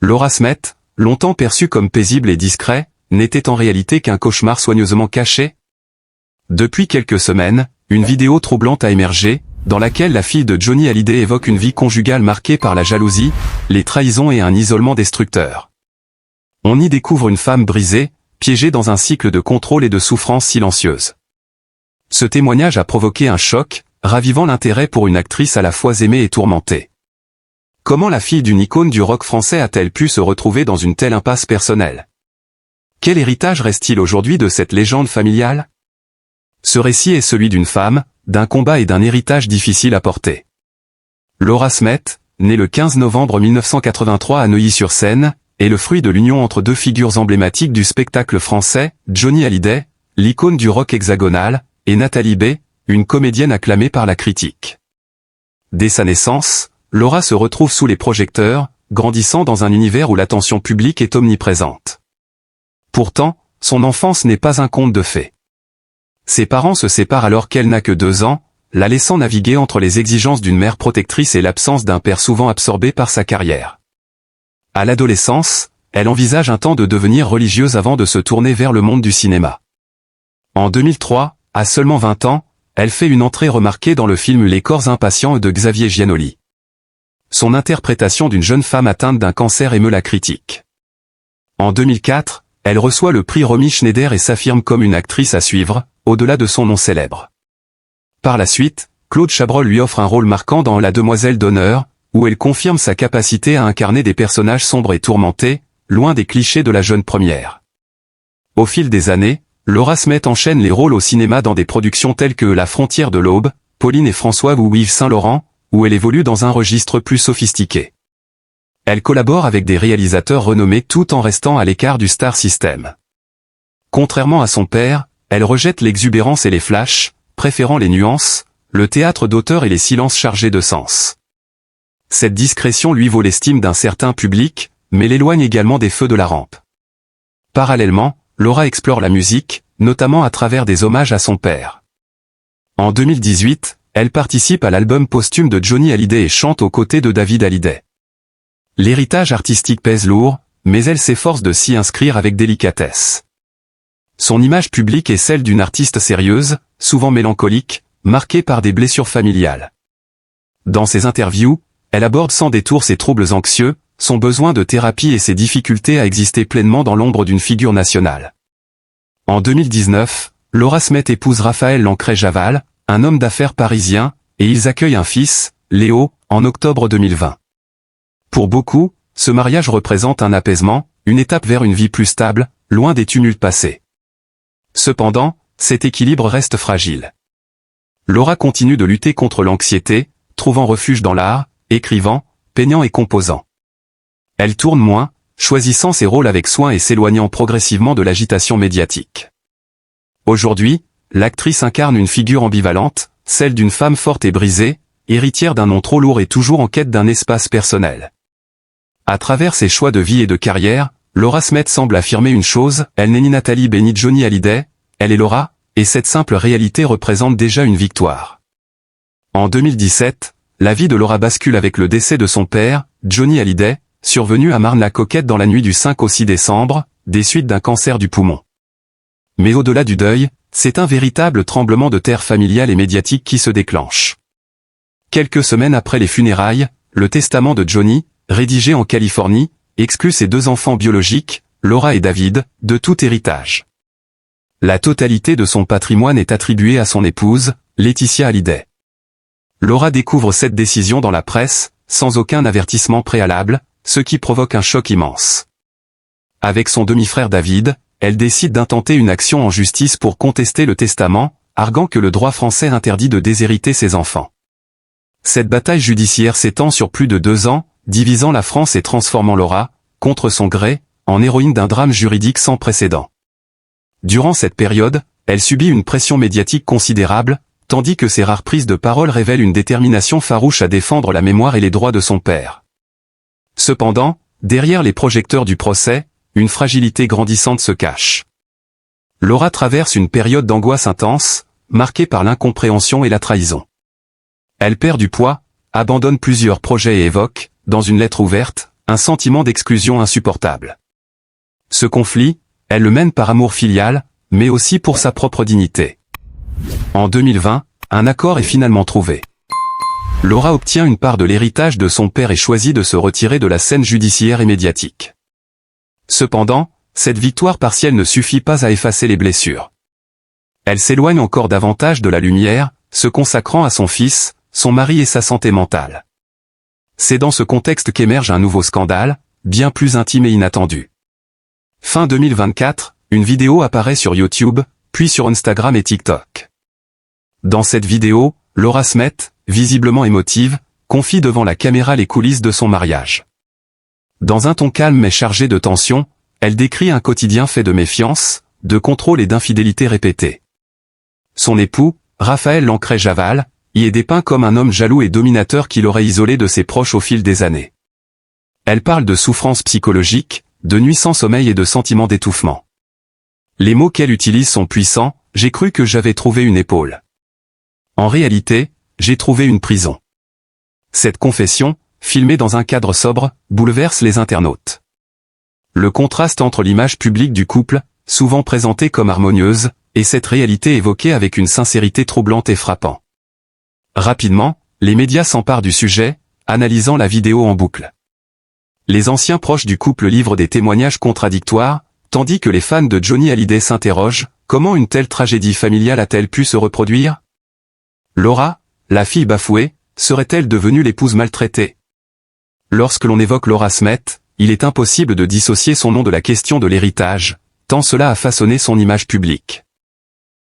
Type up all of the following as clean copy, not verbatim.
Laura Smet, longtemps perçue comme paisible et discret, n'était en réalité qu'un cauchemar soigneusement caché. Depuis quelques semaines, une vidéo troublante a émergé, dans laquelle la fille de Johnny Hallyday évoque une vie conjugale marquée par la jalousie, les trahisons et un isolement destructeur. On y découvre une femme brisée, piégée dans un cycle de contrôle et de souffrance silencieuse. Ce témoignage a provoqué un choc, ravivant l'intérêt pour une actrice à la fois aimée et tourmentée. Comment la fille d'une icône du rock français a-t-elle pu se retrouver dans une telle impasse personnelle? Quel héritage reste-t-il aujourd'hui de cette légende familiale? Ce récit est celui d'une femme, d'un combat et d'un héritage difficile à porter. Laura Smet, née le 15 novembre 1983 à Neuilly-sur-Seine, est le fruit de l'union entre deux figures emblématiques du spectacle français, Johnny Hallyday, l'icône du rock hexagonal, et Nathalie Baye, une comédienne acclamée par la critique. Dès sa naissance, Laura se retrouve sous les projecteurs, grandissant dans un univers où l'attention publique est omniprésente. Pourtant, son enfance n'est pas un conte de fées. Ses parents se séparent alors qu'elle n'a que 2 ans, la laissant naviguer entre les exigences d'une mère protectrice et l'absence d'un père souvent absorbé par sa carrière. À l'adolescence, elle envisage un temps de devenir religieuse avant de se tourner vers le monde du cinéma. En 2003, à seulement 20 ans, elle fait une entrée remarquée dans le film Les corps impatients de Xavier Giannoli. Son interprétation d'une jeune femme atteinte d'un cancer émeut la critique. En 2004, elle reçoit le prix Romy Schneider et s'affirme comme une actrice à suivre, au-delà de son nom célèbre. Par la suite, Claude Chabrol lui offre un rôle marquant dans La Demoiselle d'honneur, où elle confirme sa capacité à incarner des personnages sombres et tourmentés, loin des clichés de la jeune première. Au fil des années, Laura Smet enchaîne les rôles au cinéma dans des productions telles que La Frontière de l'Aube, Pauline et François ou Yves Saint-Laurent, où elle évolue dans un registre plus sophistiqué. Elle collabore avec des réalisateurs renommés tout en restant à l'écart du star system. Contrairement à son père, elle rejette l'exubérance et les flashs, préférant les nuances, le théâtre d'auteur et les silences chargés de sens. Cette discrétion lui vaut l'estime d'un certain public, mais l'éloigne également des feux de la rampe. Parallèlement, Laura explore la musique, notamment à travers des hommages à son père. En 2018, elle participe à l'album posthume de Johnny Hallyday et chante aux côtés de David Hallyday. L'héritage artistique pèse lourd, mais elle s'efforce de s'y inscrire avec délicatesse. Son image publique est celle d'une artiste sérieuse, souvent mélancolique, marquée par des blessures familiales. Dans ses interviews, elle aborde sans détour ses troubles anxieux, son besoin de thérapie et ses difficultés à exister pleinement dans l'ombre d'une figure nationale. En 2019, Laura Smet épouse Raphaël Lancret-Javal, un homme d'affaires parisien, et ils accueillent un fils, Léo, en octobre 2020. Pour beaucoup, ce mariage représente un apaisement, une étape vers une vie plus stable, loin des tumultes passés. Cependant, cet équilibre reste fragile. Laura continue de lutter contre l'anxiété, trouvant refuge dans l'art, écrivant, peignant et composant. Elle tourne moins, choisissant ses rôles avec soin et s'éloignant progressivement de l'agitation médiatique. Aujourd'hui, l'actrice incarne une figure ambivalente, celle d'une femme forte et brisée, héritière d'un nom trop lourd et toujours en quête d'un espace personnel. À travers ses choix de vie et de carrière, Laura Smet semble affirmer une chose, elle n'est ni Nathalie Baye ni Johnny Hallyday, elle est Laura, et cette simple réalité représente déjà une victoire. En 2017, la vie de Laura bascule avec le décès de son père, Johnny Hallyday, survenu à Marne-la-Coquette dans la nuit du 5 au 6 décembre, des suites d'un cancer du poumon. Mais au-delà du deuil, c'est un véritable tremblement de terre familial et médiatique qui se déclenche. Quelques semaines après les funérailles, le testament de Johnny, rédigé en Californie, exclut ses 2 enfants biologiques, Laura et David, de tout héritage. La totalité de son patrimoine est attribuée à son épouse, Laetitia Hallyday. Laura découvre cette décision dans la presse, sans aucun avertissement préalable, ce qui provoque un choc immense. Avec son demi-frère David, elle décide d'intenter une action en justice pour contester le testament, arguant que le droit français interdit de déshériter ses enfants. Cette bataille judiciaire s'étend sur plus de 2 ans, divisant la France et transformant Laura, contre son gré, en héroïne d'un drame juridique sans précédent. Durant cette période, elle subit une pression médiatique considérable, tandis que ses rares prises de parole révèlent une détermination farouche à défendre la mémoire et les droits de son père. Cependant, derrière les projecteurs du procès, une fragilité grandissante se cache. Laura traverse une période d'angoisse intense, marquée par l'incompréhension et la trahison. Elle perd du poids, abandonne plusieurs projets et évoque, dans une lettre ouverte, un sentiment d'exclusion insupportable. Ce conflit, elle le mène par amour filial, mais aussi pour sa propre dignité. En 2020, un accord est finalement trouvé. Laura obtient une part de l'héritage de son père et choisit de se retirer de la scène judiciaire et médiatique. Cependant, cette victoire partielle ne suffit pas à effacer les blessures. Elle s'éloigne encore davantage de la lumière, se consacrant à son fils, son mari et sa santé mentale. C'est dans ce contexte qu'émerge un nouveau scandale, bien plus intime et inattendu. Fin 2024, une vidéo apparaît sur YouTube, puis sur Instagram et TikTok. Dans cette vidéo, Laura Smet, visiblement émotive, confie devant la caméra les coulisses de son mariage. Dans un ton calme mais chargé de tension, elle décrit un quotidien fait de méfiance, de contrôle et d'infidélité répétée. Son époux, Raphaël Lancret-Javal, y est dépeint comme un homme jaloux et dominateur qui l'aurait isolé de ses proches au fil des années. Elle parle de souffrances psychologiques, de nuits sans sommeil et de sentiments d'étouffement. Les mots qu'elle utilise sont puissants, « J'ai cru que j'avais trouvé une épaule. En réalité, j'ai trouvé une prison. » Cette confession, filmée dans un cadre sobre, bouleverse les internautes. Le contraste entre l'image publique du couple, souvent présentée comme harmonieuse, et cette réalité évoquée avec une sincérité troublante et frappante. Rapidement, les médias s'emparent du sujet, analysant la vidéo en boucle. Les anciens proches du couple livrent des témoignages contradictoires, tandis que les fans de Johnny Hallyday s'interrogent, comment une telle tragédie familiale a-t-elle pu se reproduire? Laura, la fille bafouée, serait-elle devenue l'épouse maltraitée? Lorsque l'on évoque Laura Smet, il est impossible de dissocier son nom de la question de l'héritage, tant cela a façonné son image publique.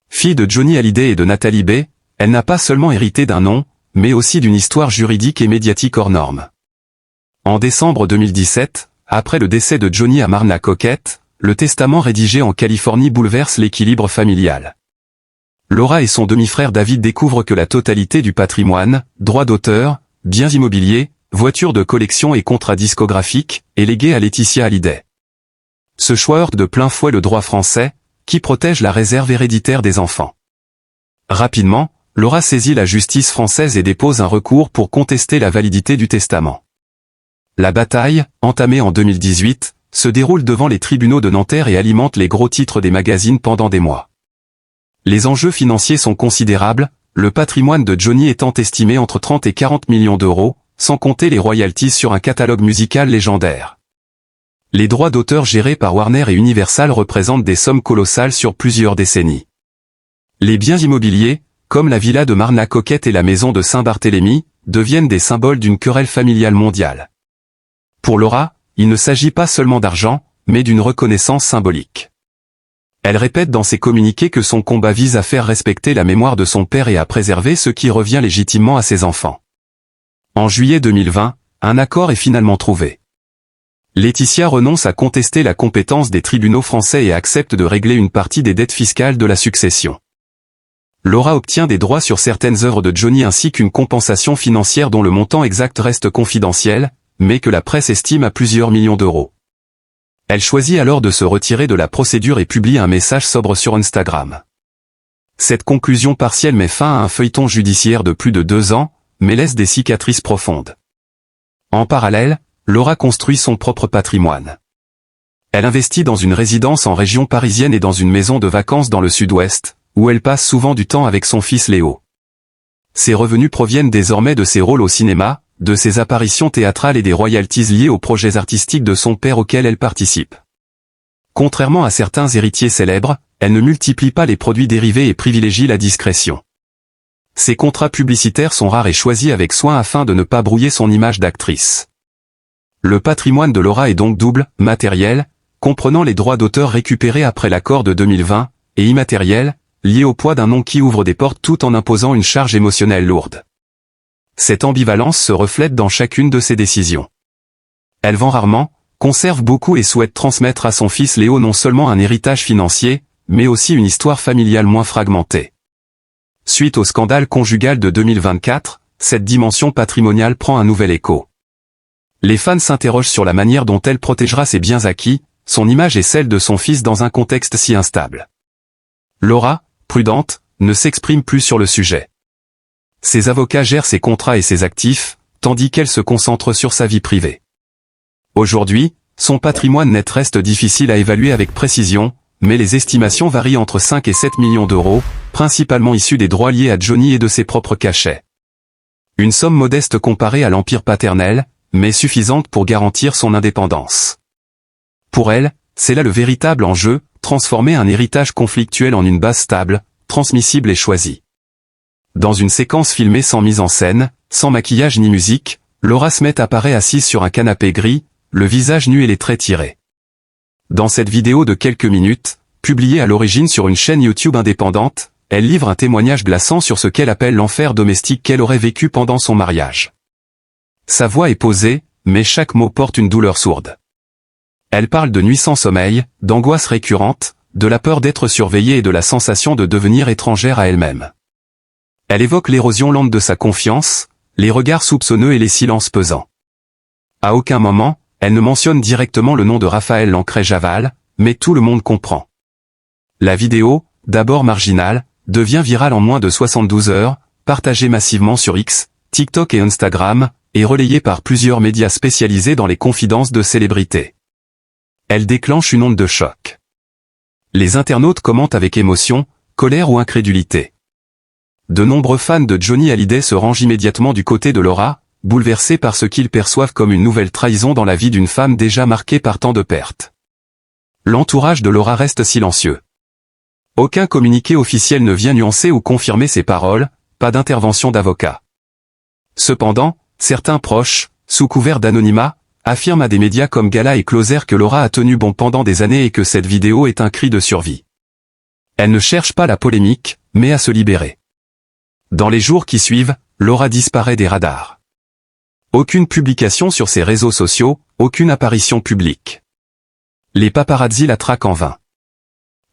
Fille de Johnny Hallyday et de Nathalie B, elle n'a pas seulement hérité d'un nom, mais aussi d'une histoire juridique et médiatique hors norme. En décembre 2017, après le décès de Johnny à Marne-la-Coquette, le testament rédigé en Californie bouleverse l'équilibre familial. Laura et son demi-frère David découvrent que la totalité du patrimoine, droits d'auteur, biens immobiliers, voitures de collection et contrats discographiques, est légué à Laetitia Hallyday. Ce choix heurte de plein fouet le droit français, qui protège la réserve héréditaire des enfants. Rapidement, Laura saisit la justice française et dépose un recours pour contester la validité du testament. La bataille, entamée en 2018, se déroule devant les tribunaux de Nanterre et alimente les gros titres des magazines pendant des mois. Les enjeux financiers sont considérables, le patrimoine de Johnny étant estimé entre 30 et 40 millions d'euros, sans compter les royalties sur un catalogue musical légendaire. Les droits d'auteur gérés par Warner et Universal représentent des sommes colossales sur plusieurs décennies. Les biens immobiliers, comme la villa de Marne-la-Coquette et la maison de Saint-Barthélemy, deviennent des symboles d'une querelle familiale mondiale. Pour Laura, il ne s'agit pas seulement d'argent, mais d'une reconnaissance symbolique. Elle répète dans ses communiqués que son combat vise à faire respecter la mémoire de son père et à préserver ce qui revient légitimement à ses enfants. En juillet 2020, un accord est finalement trouvé. Laetitia renonce à contester la compétence des tribunaux français et accepte de régler une partie des dettes fiscales de la succession. Laura obtient des droits sur certaines œuvres de Johnny ainsi qu'une compensation financière dont le montant exact reste confidentiel, mais que la presse estime à plusieurs millions d'euros. Elle choisit alors de se retirer de la procédure et publie un message sobre sur Instagram. Cette conclusion partielle met fin à un feuilleton judiciaire de plus de 2 ans, mais laisse des cicatrices profondes. En parallèle, Laura construit son propre patrimoine. Elle investit dans une résidence en région parisienne et dans une maison de vacances dans le sud-ouest, où elle passe souvent du temps avec son fils Léo. Ses revenus proviennent désormais de ses rôles au cinéma, de ses apparitions théâtrales et des royalties liées aux projets artistiques de son père auxquels elle participe. Contrairement à certains héritiers célèbres, elle ne multiplie pas les produits dérivés et privilégie la discrétion. Ses contrats publicitaires sont rares et choisis avec soin afin de ne pas brouiller son image d'actrice. Le patrimoine de Laura est donc double, matériel, comprenant les droits d'auteur récupérés après l'accord de 2020, et immatériel, lié au poids d'un nom qui ouvre des portes tout en imposant une charge émotionnelle lourde. Cette ambivalence se reflète dans chacune de ses décisions. Elle vend rarement, conserve beaucoup et souhaite transmettre à son fils Léo non seulement un héritage financier, mais aussi une histoire familiale moins fragmentée. Suite au scandale conjugal de 2024, cette dimension patrimoniale prend un nouvel écho. Les fans s'interrogent sur la manière dont elle protégera ses biens acquis, son image et celle de son fils dans un contexte si instable. Laura, prudente, ne s'exprime plus sur le sujet. Ses avocats gèrent ses contrats et ses actifs, tandis qu'elle se concentre sur sa vie privée. Aujourd'hui, son patrimoine net reste difficile à évaluer avec précision, mais les estimations varient entre 5 et 7 millions d'euros, principalement issus des droits liés à Johnny et de ses propres cachets. Une somme modeste comparée à l'empire paternel, mais suffisante pour garantir son indépendance. Pour elle, c'est là le véritable enjeu, transformer un héritage conflictuel en une base stable, transmissible et choisie. Dans une séquence filmée sans mise en scène, sans maquillage ni musique, Laura Smet apparaît assise sur un canapé gris, le visage nu et les traits tirés. Dans cette vidéo de quelques minutes, publiée à l'origine sur une chaîne YouTube indépendante, elle livre un témoignage glaçant sur ce qu'elle appelle l'enfer domestique qu'elle aurait vécu pendant son mariage. Sa voix est posée, mais chaque mot porte une douleur sourde. Elle parle de nuits sans sommeil, d'angoisses récurrentes, de la peur d'être surveillée et de la sensation de devenir étrangère à elle-même. Elle évoque l'érosion lente de sa confiance, les regards soupçonneux et les silences pesants. À aucun moment, elle ne mentionne directement le nom de Raphaël Lancret-Javal, mais tout le monde comprend. La vidéo, d'abord marginale, devient virale en moins de 72 heures, partagée massivement sur X, TikTok et Instagram, et relayée par plusieurs médias spécialisés dans les confidences de célébrités. Elle déclenche une onde de choc. Les internautes commentent avec émotion, colère ou incrédulité. De nombreux fans de Johnny Hallyday se rangent immédiatement du côté de Laura, bouleversés par ce qu'ils perçoivent comme une nouvelle trahison dans la vie d'une femme déjà marquée par tant de pertes. L'entourage de Laura reste silencieux. Aucun communiqué officiel ne vient nuancer ou confirmer ces paroles, pas d'intervention d'avocat. Cependant, certains proches, sous couvert d'anonymat, affirment à des médias comme Gala et Closer que Laura a tenu bon pendant des années et que cette vidéo est un cri de survie. Elle ne cherche pas la polémique, mais à se libérer. Dans les jours qui suivent, Laura disparaît des radars. Aucune publication sur ses réseaux sociaux, aucune apparition publique. Les paparazzi la traquent en vain.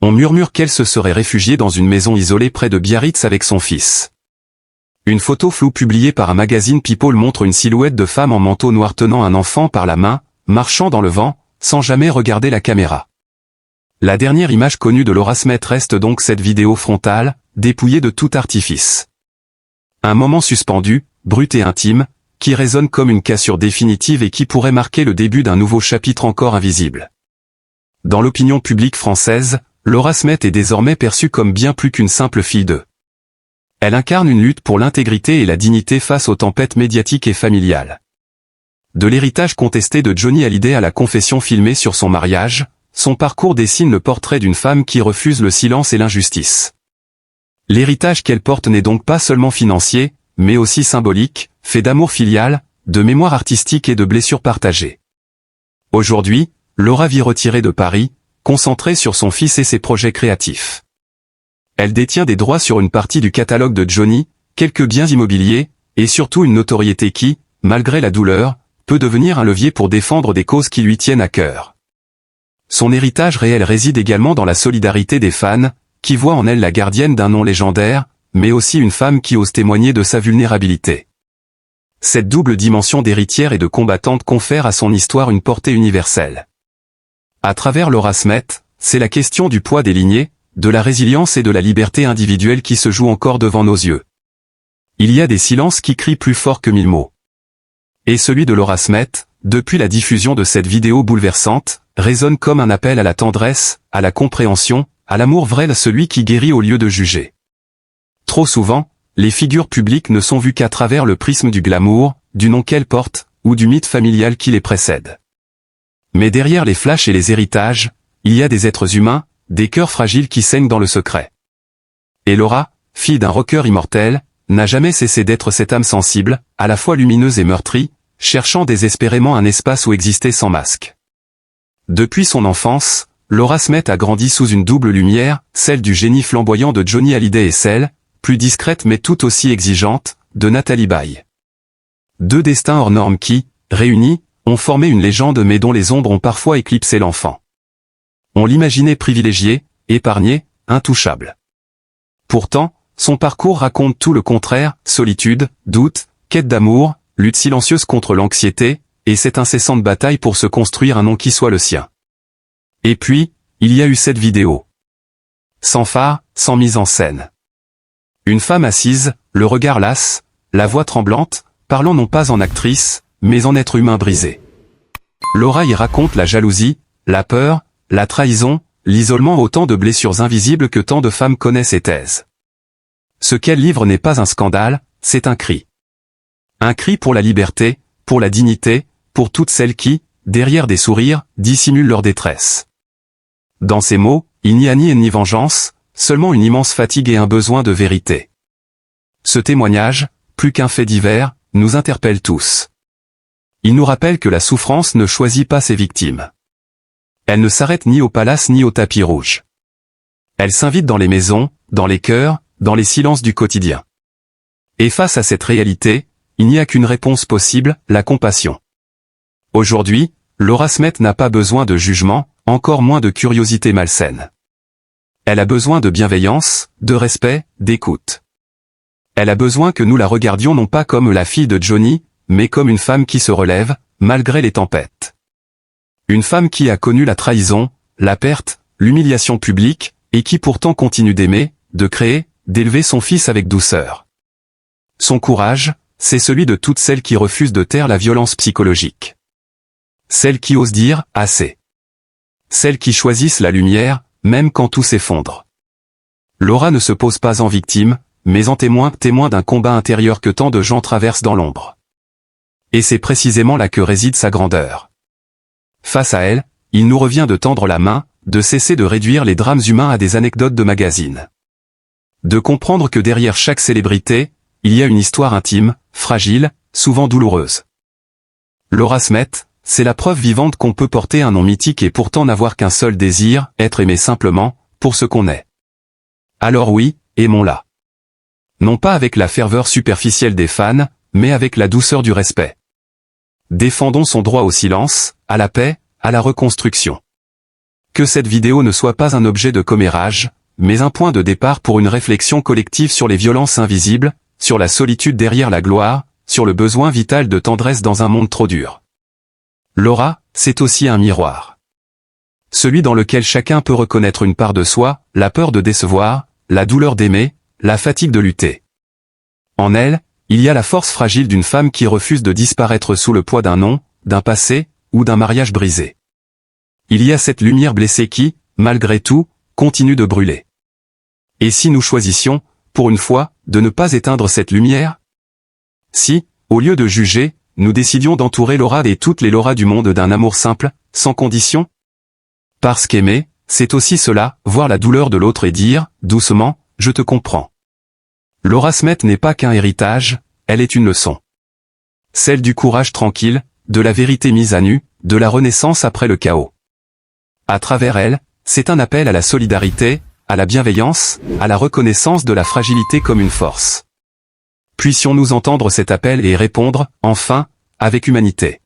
On murmure qu'elle se serait réfugiée dans une maison isolée près de Biarritz avec son fils. Une photo floue publiée par un magazine People montre une silhouette de femme en manteau noir tenant un enfant par la main, marchant dans le vent, sans jamais regarder la caméra. La dernière image connue de Laura Smet reste donc cette vidéo frontale, dépouillée de tout artifice. Un moment suspendu, brut et intime, qui résonne comme une cassure définitive et qui pourrait marquer le début d'un nouveau chapitre encore invisible. Dans l'opinion publique française, Laura Smet est désormais perçue comme bien plus qu'une simple fille de. Elle incarne une lutte pour l'intégrité et la dignité face aux tempêtes médiatiques et familiales. De l'héritage contesté de Johnny Hallyday à la confession filmée sur son mariage, son parcours dessine le portrait d'une femme qui refuse le silence et l'injustice. L'héritage qu'elle porte n'est donc pas seulement financier, mais aussi symbolique, fait d'amour filial, de mémoire artistique et de blessures partagées. Aujourd'hui, Laura vit retirée de Paris, concentrée sur son fils et ses projets créatifs. Elle détient des droits sur une partie du catalogue de Johnny, quelques biens immobiliers, et surtout une notoriété qui, malgré la douleur, peut devenir un levier pour défendre des causes qui lui tiennent à cœur. Son héritage réel réside également dans la solidarité des fans, qui voient en elle la gardienne d'un nom légendaire, mais aussi une femme qui ose témoigner de sa vulnérabilité. Cette double dimension d'héritière et de combattante confère à son histoire une portée universelle. À travers Laura Smet, c'est la question du poids des lignées, de la résilience et de la liberté individuelle qui se joue encore devant nos yeux. Il y a des silences qui crient plus fort que 1000 mots. Et celui de Laura Smet, depuis la diffusion de cette vidéo bouleversante, résonne comme un appel à la tendresse, à la compréhension, à l'amour vrai de celui qui guérit au lieu de juger. Trop souvent, les figures publiques ne sont vues qu'à travers le prisme du glamour, du nom qu'elles portent, ou du mythe familial qui les précède. Mais derrière les flashs et les héritages, il y a des êtres humains, des cœurs fragiles qui saignent dans le secret. Et Laura, fille d'un rocker immortel, n'a jamais cessé d'être cette âme sensible, à la fois lumineuse et meurtrie, cherchant désespérément un espace où exister sans masque. Depuis son enfance, Laura Smet a grandi sous une double lumière, celle du génie flamboyant de Johnny Hallyday et celle, plus discrète mais tout aussi exigeante, de Nathalie Baye. Deux destins hors normes qui, réunis, ont formé une légende mais dont les ombres ont parfois éclipsé l'enfant. On l'imaginait privilégié, épargné, intouchable. Pourtant, son parcours raconte tout le contraire, solitude, doute, quête d'amour, lutte silencieuse contre l'anxiété, et cette incessante bataille pour se construire un nom qui soit le sien. Et puis, il y a eu cette vidéo. Sans phare, sans mise en scène. Une femme assise, le regard las, la voix tremblante, parlant non pas en actrice, mais en être humain brisé. Laura y raconte la jalousie, la peur, la trahison, l'isolement, autant de blessures invisibles que tant de femmes connaissent et taisent. Ce qu'elle livre n'est pas un scandale, c'est un cri. Un cri pour la liberté, pour la dignité, pour toutes celles qui, derrière des sourires, dissimulent leur détresse. Dans ces mots, il n'y a ni haine ni vengeance, seulement une immense fatigue et un besoin de vérité. Ce témoignage, plus qu'un fait divers, nous interpelle tous. Il nous rappelle que la souffrance ne choisit pas ses victimes. Elle ne s'arrête ni au palace ni au tapis rouge. Elle s'invite dans les maisons, dans les cœurs, dans les silences du quotidien. Et face à cette réalité, il n'y a qu'une réponse possible, la compassion. Aujourd'hui, Laura Smet n'a pas besoin de jugement, encore moins de curiosité malsaine. Elle a besoin de bienveillance, de respect, d'écoute. Elle a besoin que nous la regardions non pas comme la fille de Johnny, mais comme une femme qui se relève, malgré les tempêtes. Une femme qui a connu la trahison, la perte, l'humiliation publique, et qui pourtant continue d'aimer, de créer, d'élever son fils avec douceur. Son courage, c'est celui de toutes celles qui refusent de taire la violence psychologique. Celles qui osent dire « assez ». Celles qui choisissent la lumière, même quand tout s'effondre. Laura ne se pose pas en victime, mais en témoin d'un combat intérieur que tant de gens traversent dans l'ombre. Et c'est précisément là que réside sa grandeur. Face à elle, il nous revient de tendre la main, de cesser de réduire les drames humains à des anecdotes de magazines. De comprendre que derrière chaque célébrité, il y a une histoire intime, fragile, souvent douloureuse. Laura Smet, c'est la preuve vivante qu'on peut porter un nom mythique et pourtant n'avoir qu'un seul désir, être aimé simplement, pour ce qu'on est. Alors oui, aimons-la. Non pas avec la ferveur superficielle des fans, mais avec la douceur du respect. Défendons son droit au silence, à la paix, à la reconstruction. Que cette vidéo ne soit pas un objet de commérage, mais un point de départ pour une réflexion collective sur les violences invisibles, sur la solitude derrière la gloire, sur le besoin vital de tendresse dans un monde trop dur. Laura, c'est aussi un miroir. Celui dans lequel chacun peut reconnaître une part de soi, la peur de décevoir, la douleur d'aimer, la fatigue de lutter. En elle, il y a la force fragile d'une femme qui refuse de disparaître sous le poids d'un nom, d'un passé, ou d'un mariage brisé. Il y a cette lumière blessée qui, malgré tout, continue de brûler. Et si nous choisissions, pour une fois, de ne pas éteindre cette lumière? Si, au lieu de juger, nous décidions d'entourer Laura et toutes les Laura du monde d'un amour simple, sans condition? Parce qu'aimer, c'est aussi cela, voir la douleur de l'autre et dire, doucement, je te comprends. Laura Smet n'est pas qu'un héritage, elle est une leçon. Celle du courage tranquille, de la vérité mise à nu, de la renaissance après le chaos. À travers elle, c'est un appel à la solidarité, à la bienveillance, à la reconnaissance de la fragilité comme une force. Puissions-nous entendre cet appel et répondre, enfin, avec humanité.